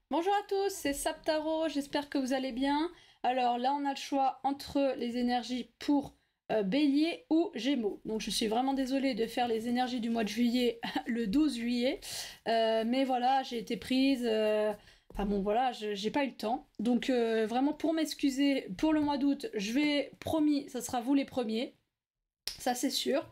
Bonjour à tous, c'est Saptaro, j'espère que vous allez bien. Alors là, on a le choix entre les énergies pour Bélier ou Gémeaux. Donc je suis vraiment désolée de faire les énergies du mois de juillet le 12 juillet. Mais voilà, j'ai été prise. Enfin bon, voilà, j'ai pas eu le temps. Donc vraiment, pour m'excuser, pour le mois d'août, je vais, promis, ça sera vous les premiers. Ça c'est sûr.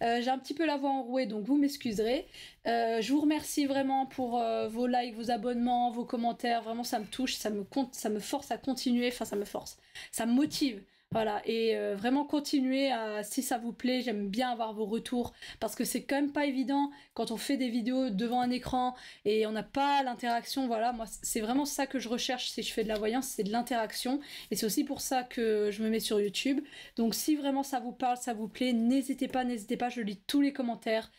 J'ai un petit peu la voix enrouée, donc vous m'excuserez. Je vous remercie vraiment pour vos likes, vos abonnements, vos commentaires. Vraiment, ça me touche, ça me force à continuer. Enfin, ça me force, ça me motive. Voilà, et vraiment continuer à, si ça vous plaît, j'aime bien avoir vos retours parce que c'est quand même pas évident quand on fait des vidéos devant un écran et on n'a pas l'interaction. Voilà, moi c'est vraiment ça que je recherche si je fais de la voyance, c'est de l'interaction et c'est aussi pour ça que je me mets sur YouTube. Donc si vraiment ça vous parle, ça vous plaît, n'hésitez pas, je lis tous les commentaires.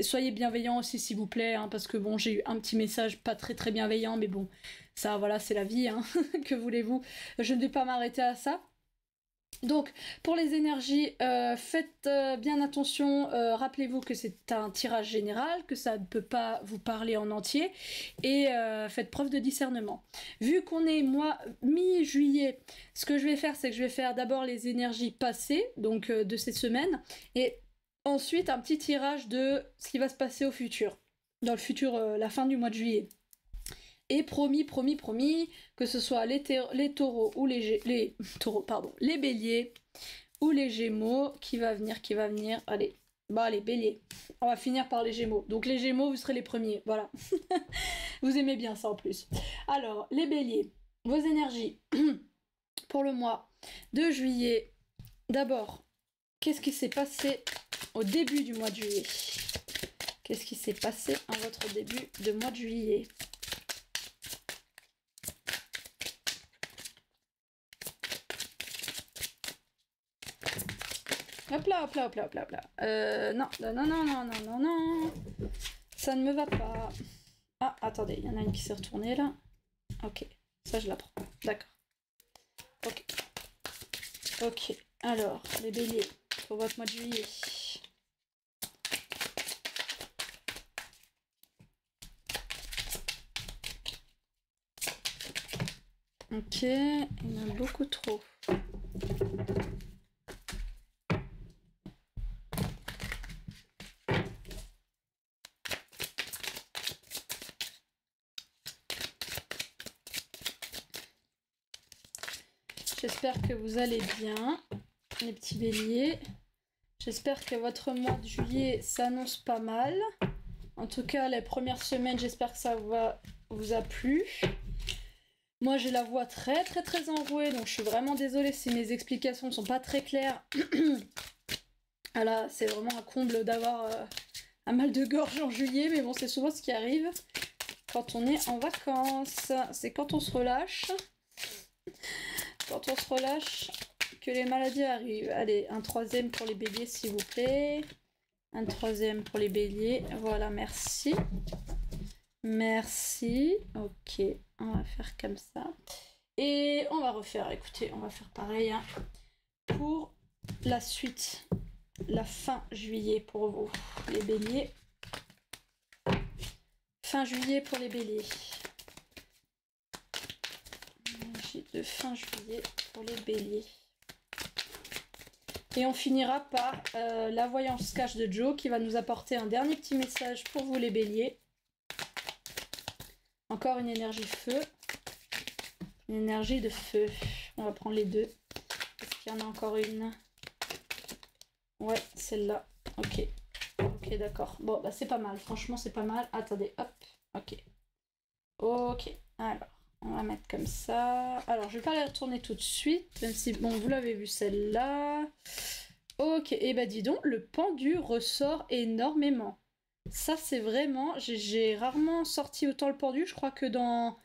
Soyez bienveillants aussi s'il vous plaît, hein, parce que bon, j'ai eu un petit message pas très bienveillant, mais bon, ça voilà, c'est la vie, hein. Que voulez-vous? Je ne vais pas m'arrêter à ça. Donc, pour les énergies, faites bien attention, rappelez-vous que c'est un tirage général, que ça ne peut pas vous parler en entier, et faites preuve de discernement. Vu qu'on est mi-juillet, ce que je vais faire, c'est que je vais faire d'abord les énergies passées, donc de cette semaine, et ensuite un petit tirage de ce qui va se passer au futur, dans le futur, la fin du mois de juillet. Et promis, que ce soit les taureaux ou les taureaux, pardon, les béliers ou les gémeaux, qui va venir, allez, bah allez, bélier. On va finir par les gémeaux. Donc les gémeaux, vous serez les premiers, voilà. Vous aimez bien ça en plus. Alors, les béliers, vos énergies pour le mois de juillet. D'abord, qu'est-ce qui s'est passé au début du mois de juillet? Qu'est-ce qui s'est passé à votre début de mois de juillet? Hop là, hop là, hop là, hop là, hop là. Non. Ça ne me va pas. Ah, attendez, il y en a une qui s'est retournée là. Ok, ça je la prends. D'accord. Ok. Ok. Alors, les béliers, pour votre mois de juillet. Ok, il y en a beaucoup trop. J'espère que vous allez bien, les petits béliers. J'espère que votre mois de juillet s'annonce pas mal. En tout cas, les premières semaines, j'espère que ça vous a plu. Moi, j'ai la voix très enrouée, donc je suis vraiment désolée si mes explications ne sont pas très claires. Voilà, c'est vraiment un comble d'avoir un mal de gorge en juillet, mais bon, c'est souvent ce qui arrive quand on est en vacances. C'est quand on se relâche. Quand on se relâche que les maladies arrivent. Allez, un troisième pour les béliers, s'il vous plaît. Un troisième pour les béliers. Voilà, merci. Merci. Ok, on va faire comme ça. Et on va refaire, écoutez, on va faire pareil. Hein, pour la suite, la fin juillet pour vous, les béliers. Fin juillet pour les béliers. De fin juillet pour les béliers. Et on finira par la voyance cache de Joe qui va nous apporter un dernier petit message pour vous les béliers. Encore une énergie feu. Une énergie de feu. On va prendre les deux. Est-ce qu'il y en a encore une? Ouais, celle-là. Ok. Ok, d'accord. Bon, bah c'est pas mal. Franchement, c'est pas mal. Attendez, hop. Ok. Ok. Alors, on va mettre comme ça. Alors, je vais pas la retourner tout de suite, même si, bon, vous l'avez vu celle-là. Ok, et bah dis donc, le pendu ressort énormément. Ça, c'est vraiment... J'ai rarement sorti autant le pendu, je crois que dans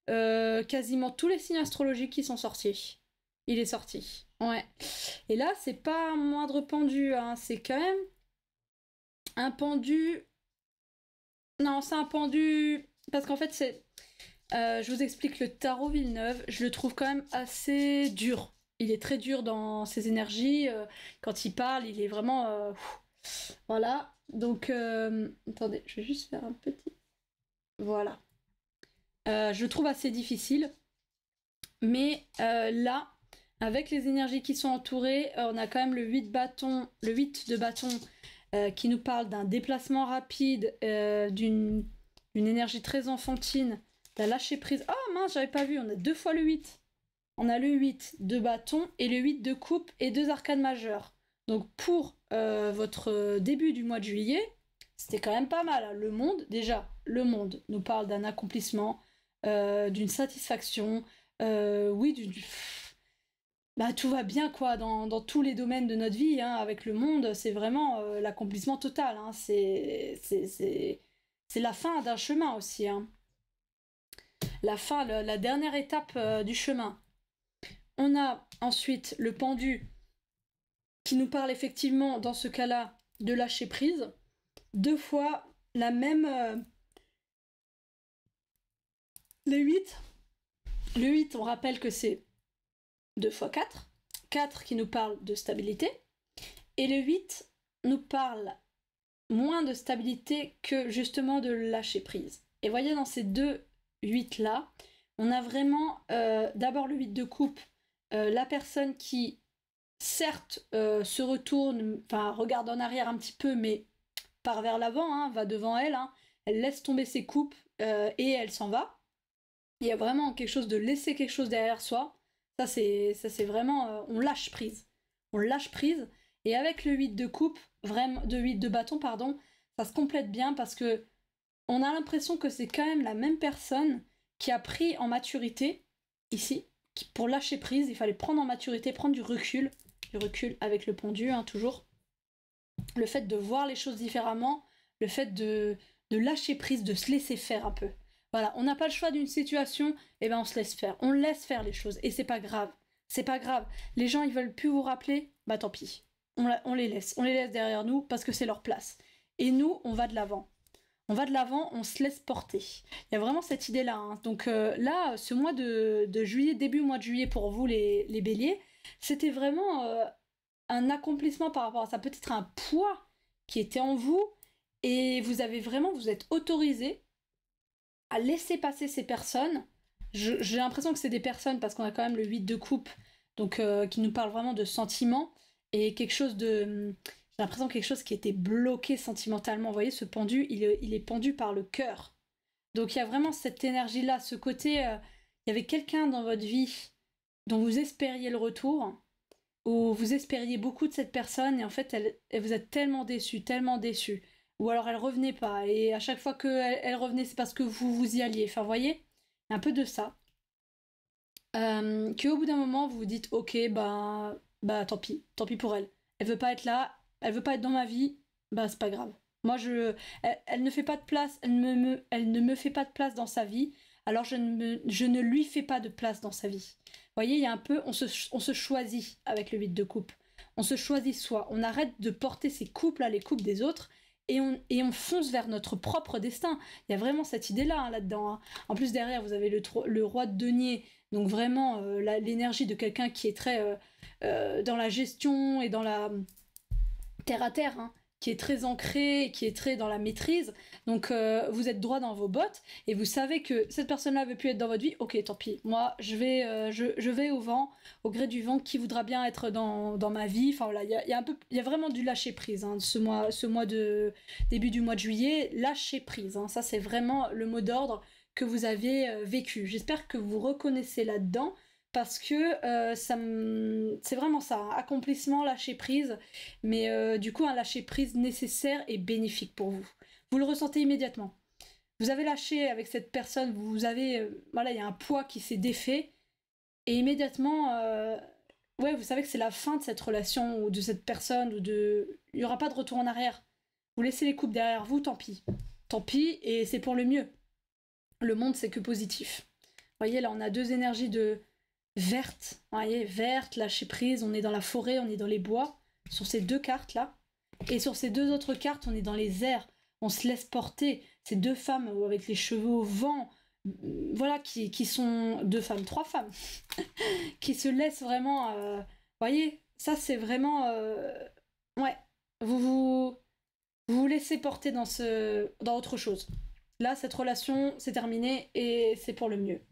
quasiment tous les signes astrologiques qui sont sortis. Il est sorti. Ouais. Et là, c'est pas un moindre pendu, hein, c'est quand même un pendu... Non, c'est un pendu... Parce qu'en fait, c'est... je vous explique le tarot Villeneuve, je le trouve quand même assez dur. Il est très dur dans ses énergies. Quand il parle, il est vraiment... voilà. Donc, attendez, je vais juste faire un petit... Voilà. je le trouve assez difficile. Mais là, avec les énergies qui sont entourées, on a quand même le 8 de bâton qui nous parle d'un déplacement rapide, d'une énergie très enfantine, d'un lâcher prise. Oh mince, j'avais pas vu, on a 2 fois le 8. On a le 8 de bâton et le 8 de coupe et 2 arcanes majeures. Donc pour votre début du mois de juillet, c'était quand même pas mal. Hein. Le monde nous parle d'un accomplissement, d'une satisfaction, oui, bah, tout va bien quoi dans tous les domaines de notre vie. Hein, avec le monde, c'est vraiment l'accomplissement total. Hein, c'est la fin d'un chemin aussi. Hein. La dernière étape du chemin. On a ensuite le pendu qui nous parle effectivement dans ce cas-là de lâcher prise. 2 fois la même... le 8. Le 8, on rappelle que c'est 2 fois 4. 4 qui nous parle de stabilité. Et le 8 nous parle moins de stabilité que justement de lâcher prise. Et voyez, dans ces deux 8 là, on a vraiment d'abord le 8 de coupe, la personne qui certes se retourne, enfin regarde en arrière un petit peu, mais part vers l'avant, hein, va devant elle, hein, elle laisse tomber ses coupes et elle s'en va. Il y a vraiment quelque chose de laisser quelque chose derrière soi. Ça c'est vraiment, on lâche prise. On lâche prise. Et avec le 8 de coupe, vraiment, de 8 de bâton, pardon, ça se complète bien parce que on a l'impression que c'est quand même la même personne qui a pris en maturité, ici, pour lâcher prise, il fallait prendre en maturité, prendre du recul avec le pendu, hein, toujours. Le fait de voir les choses différemment, le fait de lâcher prise, de se laisser faire un peu. Voilà, on n'a pas le choix d'une situation, et ben on se laisse faire. On laisse faire les choses, et c'est pas grave. C'est pas grave. Les gens, ils veulent plus vous rappeler, bah tant pis. On les laisse. On les laisse derrière nous parce que c'est leur place. Et nous, on va de l'avant. On va de l'avant, on se laisse porter. Il y a vraiment cette idée-là. Hein. Donc là, ce mois de juillet, début mois de juillet pour vous les béliers, c'était vraiment un accomplissement par rapport à ça. Peut-être un poids qui était en vous et vous êtes autorisé à laisser passer ces personnes. J'ai l'impression que c'est des personnes parce qu'on a quand même le 8 de coupe, donc qui nous parle vraiment de sentiments et quelque chose de... J'ai l'impression quelque chose qui était bloqué sentimentalement. Vous voyez, ce pendu, il est pendu par le cœur. Donc il y a vraiment cette énergie-là, ce côté... il y avait quelqu'un dans votre vie dont vous espériez le retour, ou vous espériez beaucoup de cette personne, et en fait, elle vous êtes tellement déçu, tellement déçu. Ou alors elle revenait pas, et à chaque fois qu'elle revenait, c'est parce que vous y alliez. Enfin, vous voyez, un peu de ça. Qu'au bout d'un moment, vous vous dites, ok, bah tant pis pour elle. Elle veut pas être là, elle veut pas être dans ma vie, bah c'est pas grave. Moi, elle ne fait pas de place, elle ne me fait pas de place dans sa vie, alors je ne lui fais pas de place dans sa vie. Vous voyez, il y a un peu, on se choisit avec le 8 de coupe. On se choisit soi. On arrête de porter ces couples-là, les couples des autres, et on fonce vers notre propre destin. Il y a vraiment cette idée-là, hein, là-dedans. Hein. En plus, derrière, vous avez le roi de denier, donc vraiment l'énergie de quelqu'un qui est très dans la gestion et dans la terre à terre, hein, qui est très ancré, qui est très dans la maîtrise. Donc vous êtes droit dans vos bottes et vous savez que cette personne-là veut plus être dans votre vie. Ok, tant pis. Moi, je vais au vent, au gré du vent, qui voudra bien être dans ma vie. Enfin voilà, il y a vraiment du lâcher prise. Hein, ce mois de début du mois de juillet, lâcher prise. Hein, ça c'est vraiment le mot d'ordre que vous avez vécu. J'espère que vous reconnaissez là-dedans. Parce que c'est vraiment ça, hein, accomplissement, lâcher prise, mais du coup un lâcher prise nécessaire et bénéfique pour vous. Vous le ressentez immédiatement. Vous avez lâché avec cette personne, voilà, il y a un poids qui s'est défait, et immédiatement, ouais, vous savez que c'est la fin de cette relation, ou de cette personne, il n'y aura pas de retour en arrière. Vous laissez les coupes derrière vous, tant pis. Tant pis, et c'est pour le mieux. Le monde, c'est que positif. Vous voyez, là, on a deux énergies de verte, vous voyez, verte, lâcher prise, on est dans la forêt, on est dans les bois, sur ces deux cartes là, et sur ces deux autres cartes, on est dans les airs, on se laisse porter, ces deux femmes avec les cheveux au vent, voilà, qui sont deux femmes, trois femmes, qui se laissent vraiment, voyez, ça c'est vraiment, ouais, vous vous laissez porter dans autre chose. Là, cette relation, c'est terminé et c'est pour le mieux.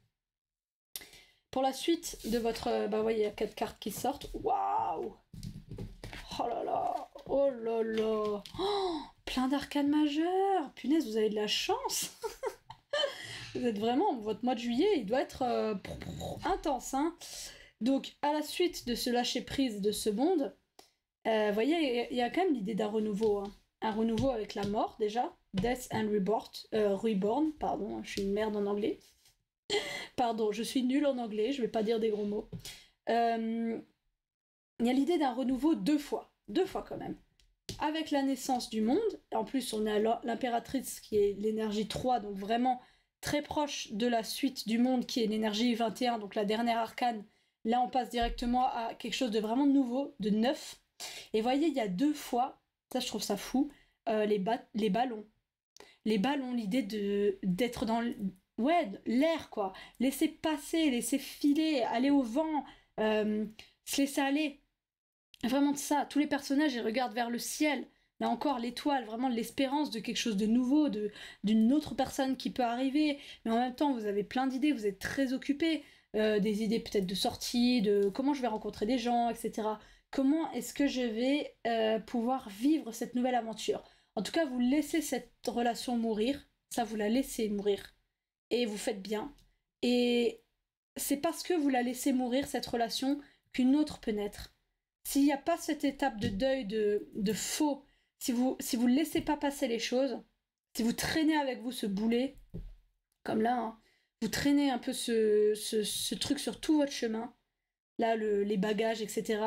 Pour la suite de votre... Bah ouais, il y a 4 cartes qui sortent. Waouh! Oh là là! Oh là là! Oh, plein d'arcanes majeures! Punaise, vous avez de la chance! Vous êtes vraiment... Votre mois de juillet, il doit être intense, hein? Donc, à la suite de ce lâcher-prise de ce monde, vous voyez, il y a quand même l'idée d'un renouveau. Hein. Un renouveau avec la mort, déjà. Death and Reborn, pardon, je suis une merde en anglais. Pardon, je suis nulle en anglais, je vais pas dire des gros mots. Il y a l'idée d'un renouveau 2 fois. 2 fois quand même. Avec la naissance du monde, en plus on a l'impératrice qui est l'énergie 3, donc vraiment très proche de la suite du monde qui est l'énergie 21, donc la dernière arcane. Là on passe directement à quelque chose de vraiment nouveau, de neuf. Et voyez, il y a 2 fois, ça je trouve ça fou, les ballons. Les ballons, l'idée d'être dans l'air, quoi. Laisser passer, laisser filer, aller au vent, se laisser aller. Vraiment de ça. Tous les personnages, ils regardent vers le ciel. Là encore, l'étoile, vraiment l'espérance de quelque chose de nouveau, d'une autre personne qui peut arriver. Mais en même temps, vous avez plein d'idées, vous êtes très occupés. Des idées peut-être de sortie, de comment je vais rencontrer des gens, etc. Comment est-ce que je vais pouvoir vivre cette nouvelle aventure? En tout cas, vous laissez cette relation mourir. Ça, vous la laissez mourir. Et vous faites bien. Et c'est parce que vous la laissez mourir, cette relation, qu'une autre peut naître. S'il n'y a pas cette étape de deuil de faux, si vous ne laissez pas passer les choses, si vous traînez avec vous ce boulet, comme là, hein, vous traînez un peu ce truc sur tout votre chemin, là, les bagages, etc.,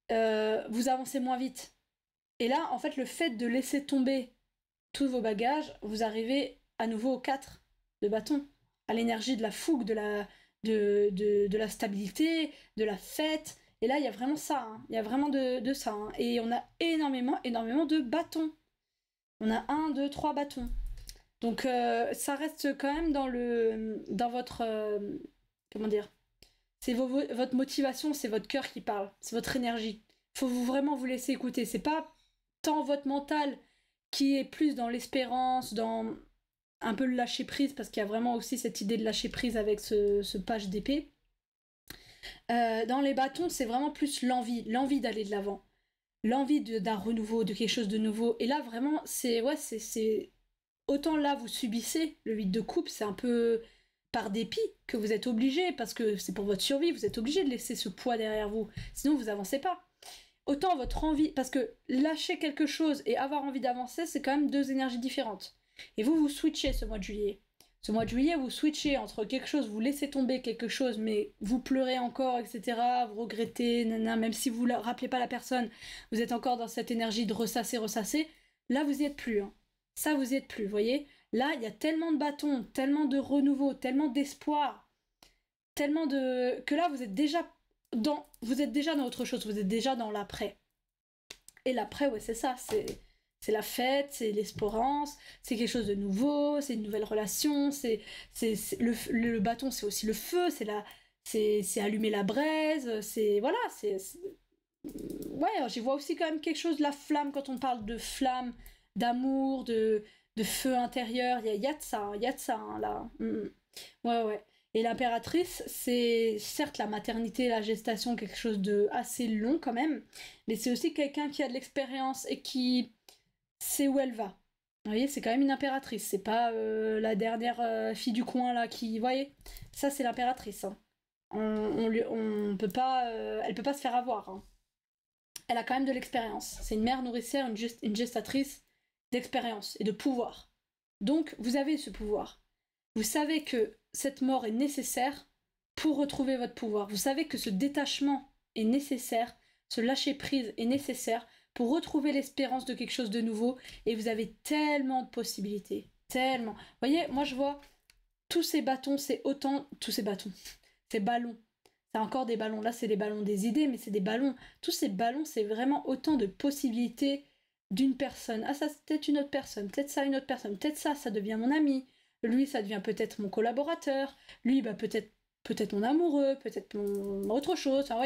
vous avancez moins vite. Et là, en fait, le fait de laisser tomber tous vos bagages, vous arrivez à nouveau au 4 de bâton, à l'énergie de la fougue, de la stabilité, de la fête. Et là, il y a vraiment ça, hein. Il y a vraiment de ça. Hein. Et on a énormément de bâtons. On a 1, 2, 3 bâtons. Donc ça reste quand même dans votre... comment dire? C'est votre motivation, c'est votre cœur qui parle, c'est votre énergie. Faut vraiment vous laisser écouter. C'est pas tant votre mental qui est plus dans l'espérance, dans un peu le lâcher prise, parce qu'il y a vraiment aussi cette idée de lâcher prise avec ce page d'épée. Dans les bâtons, c'est vraiment plus l'envie d'aller de l'avant, l'envie d'un renouveau, de quelque chose de nouveau. Et là, vraiment, c'est autant là vous subissez le 8 de coupe, c'est un peu par dépit que vous êtes obligé, parce que c'est pour votre survie, vous êtes obligé de laisser ce poids derrière vous, sinon vous avancez pas. Autant votre envie, parce que lâcher quelque chose et avoir envie d'avancer, c'est quand même 2 énergies différentes. Et vous switchez ce mois de juillet. Ce mois de juillet, vous switchez entre quelque chose, vous laissez tomber quelque chose, mais vous pleurez encore, etc., vous regrettez, même si vous ne rappelez pas la personne, vous êtes encore dans cette énergie de ressasser. Là, vous y êtes plus. Hein. Ça, vous y êtes plus, vous voyez. Là, il y a tellement de bâtons, tellement de renouveau, tellement d'espoir, tellement de... que là, vous êtes déjà dans autre chose, vous êtes déjà dans l'après. Et l'après, ouais, c'est ça, c'est la fête, c'est l'espérance, c'est quelque chose de nouveau, c'est une nouvelle relation, le bâton, c'est aussi le feu, c'est allumer la braise, c'est voilà, ouais, j'y vois aussi quand même quelque chose de la flamme quand on parle de flamme, d'amour, de feu intérieur, il y a de ça, hein, là. Ouais. Et l'impératrice, c'est certes la maternité, la gestation, quelque chose de assez long quand même, mais c'est aussi quelqu'un qui a de l'expérience et qui sait où elle va. Vous voyez, c'est quand même une impératrice, c'est pas la dernière fille du coin là qui, vous voyez, ça c'est l'impératrice. Hein. On peut pas, elle peut pas se faire avoir. Hein. Elle a quand même de l'expérience. C'est une mère nourricière, une gestatrice d'expérience et de pouvoir. Donc vous avez ce pouvoir. Vous savez que cette mort est nécessaire pour retrouver votre pouvoir. Vous savez que ce détachement est nécessaire, ce lâcher-prise est nécessaire pour retrouver l'espérance de quelque chose de nouveau. Et vous avez tellement de possibilités. Tellement. Vous voyez, moi je vois tous ces bâtons, c'est autant... Tous ces bâtons. Ces ballons. C'est encore des ballons. Là, c'est les ballons des idées, mais c'est des ballons. Tous ces ballons, c'est vraiment autant de possibilités d'une personne. Ah, ça, c'est peut-être une autre personne. Peut-être ça, une autre personne. Peut-être ça devient mon ami. Lui, ça devient peut-être mon collaborateur. Lui, bah, peut-être mon amoureux. Peut-être mon autre chose. Enfin,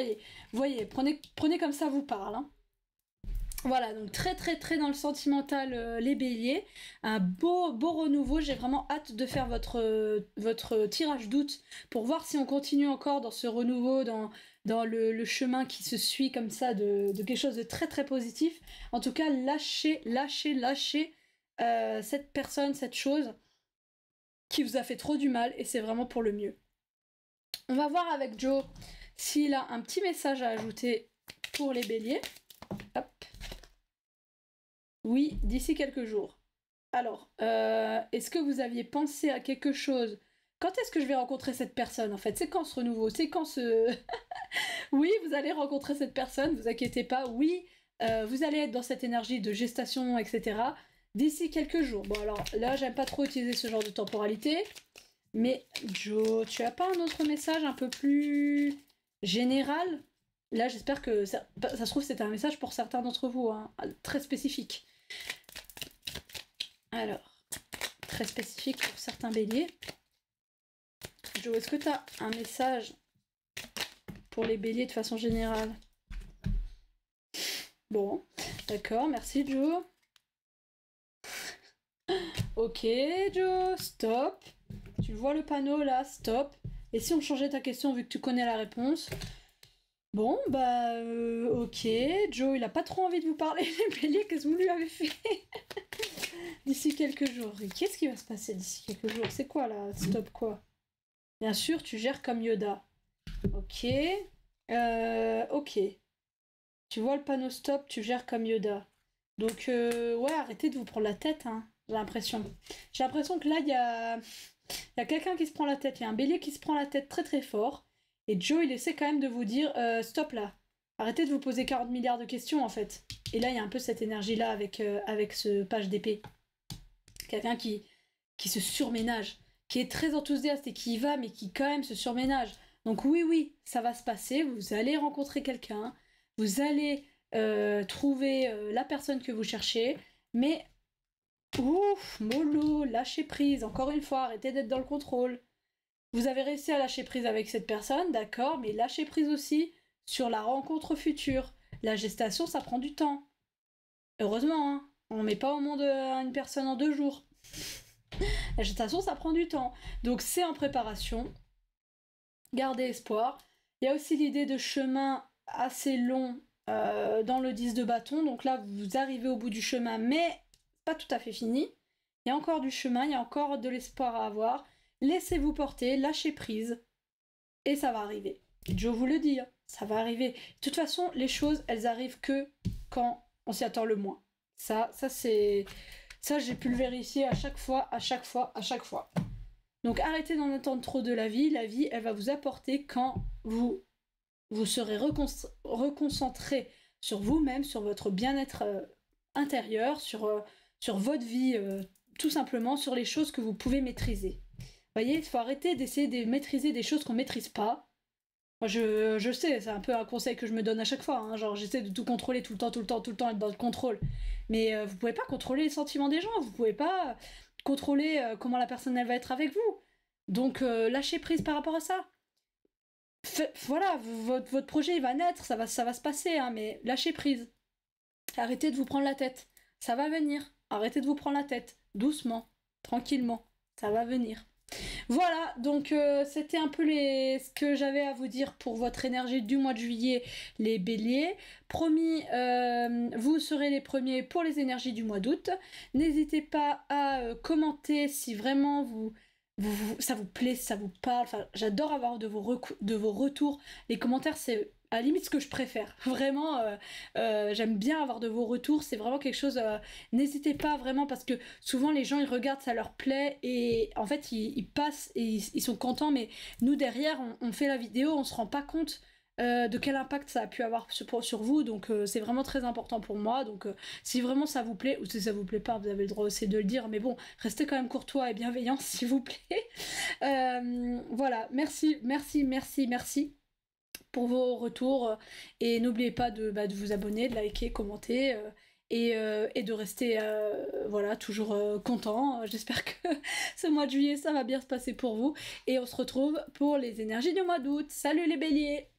voyez, prenez comme ça vous parle. Hein. Voilà, donc très très très dans le sentimental les béliers, un beau renouveau, j'ai vraiment hâte de faire votre tirage d'août pour voir si on continue encore dans ce renouveau, dans le chemin qui se suit comme ça de quelque chose de très très positif. En tout cas, lâchez cette personne, cette chose qui vous a fait trop du mal et c'est vraiment pour le mieux. On va voir avec Joe s'il a un petit message à ajouter pour les béliers. Hop. Oui, d'ici quelques jours. Alors, est-ce que vous aviez pensé à quelque chose? Quand est-ce que je vais rencontrer cette personne en fait? C'est quand ce renouveau? C'est quand ce... Oui, vous allez rencontrer cette personne, vous inquiétez pas. Oui, vous allez être dans cette énergie de gestation, etc. D'ici quelques jours. Bon alors là, j'aime pas trop utiliser ce genre de temporalité. Mais Joe, tu as pas un autre message un peu plus général? Là, j'espère que ça se trouve c'est un message pour certains d'entre vous, hein, très spécifique. Alors, très spécifique pour certains béliers. Joe, est-ce que tu as un message pour les béliers de façon générale? Bon, d'accord, merci Joe. Ok Joe, stop. Tu vois le panneau là, stop. Et si on changeait ta question vu que tu connais la réponse? Bon, bah, ok. Joe, il a pas trop envie de vous parler, les béliers, qu'est-ce que vous lui avez fait? D'ici quelques jours. Et qu'est-ce qui va se passer d'ici quelques jours? C'est quoi là? Stop quoi? Bien sûr, tu gères comme Yoda. Ok. Ok. Tu vois le panneau stop, tu gères comme Yoda. Donc, ouais, arrêtez de vous prendre la tête, hein, j'ai l'impression. J'ai l'impression que là, il y a quelqu'un qui se prend la tête. Il y a un bélier qui se prend la tête très très fort. Et Joe, il essaie quand même de vous dire stop là. Arrêtez de vous poser 40 milliards de questions en fait. Et là, il y a un peu cette énergie-là avec ce page d'épée. Quelqu'un qui se surménage, qui est très enthousiaste et qui y va, mais qui quand même se surménage. Donc oui, ça va se passer. Vous allez rencontrer quelqu'un. Vous allez trouver la personne que vous cherchez. Mais ouf, mollo, lâchez prise. Encore une fois, arrêtez d'être dans le contrôle. Vous avez réussi à lâcher prise avec cette personne, d'accord, mais lâchez prise aussi sur la rencontre future. La gestation, ça prend du temps. Heureusement, hein, on met pas au monde une personne en 2 jours. La gestation, ça prend du temps. Donc c'est en préparation. Gardez espoir. Il y a aussi l'idée de chemin assez long dans le 10 de bâton. Donc là, vous arrivez au bout du chemin, mais pas tout à fait fini. Il y a encore du chemin, il y a encore de l'espoir à avoir. Laissez-vous porter, lâchez prise, et ça va arriver. Joe vous le dit, hein, ça va arriver. De toute façon, les choses, elles arrivent que quand on s'y attend le moins. Ça c'est... Ça, j'ai pu le vérifier à chaque fois. Donc arrêtez d'en attendre trop de la vie. La vie, elle va vous apporter quand vous serez reconcentré sur vous-même, sur votre bien-être intérieur, sur votre vie, tout simplement, sur les choses que vous pouvez maîtriser. Vous voyez, il faut arrêter d'essayer de maîtriser des choses qu'on maîtrise pas. Moi, je sais, c'est un peu un conseil que je me donne à chaque fois. Hein, genre, j'essaie de tout contrôler tout le temps, être dans le contrôle. Mais vous pouvez pas contrôler les sentiments des gens. Vous pouvez pas contrôler comment la personne elle va être avec vous. Donc, lâchez prise par rapport à ça. Voilà, votre projet il va naître, ça va se passer, hein, mais lâchez prise. Arrêtez de vous prendre la tête. Ça va venir. Arrêtez de vous prendre la tête. Doucement, tranquillement. Ça va venir. Voilà, donc c'était un peu ce que j'avais à vous dire pour votre énergie du mois de juillet, les béliers. Promis, vous serez les premiers pour les énergies du mois d'août. N'hésitez pas à commenter si vraiment ça vous plaît, si ça vous parle. Enfin, j'adore avoir de vos retours. Les commentaires, c'est à la limite ce que je préfère. Vraiment, j'aime bien avoir de vos retours. C'est vraiment quelque chose... n'hésitez pas vraiment parce que souvent les gens, ils regardent, ça leur plaît et en fait, ils passent et ils sont contents. Mais nous, derrière, on fait la vidéo, on se rend pas compte de quel impact ça a pu avoir sur vous. Donc, c'est vraiment très important pour moi. Donc, si vraiment ça vous plaît ou si ça vous plaît pas, vous avez le droit aussi de le dire. Mais bon, restez quand même courtois et bienveillant, s'il vous plaît. Voilà, merci pour vos retours et n'oubliez pas de vous abonner, de liker, commenter et de rester voilà, toujours content. J'espère que ce mois de juillet ça va bien se passer pour vous et on se retrouve pour les énergies du mois d'août. Salut les béliers!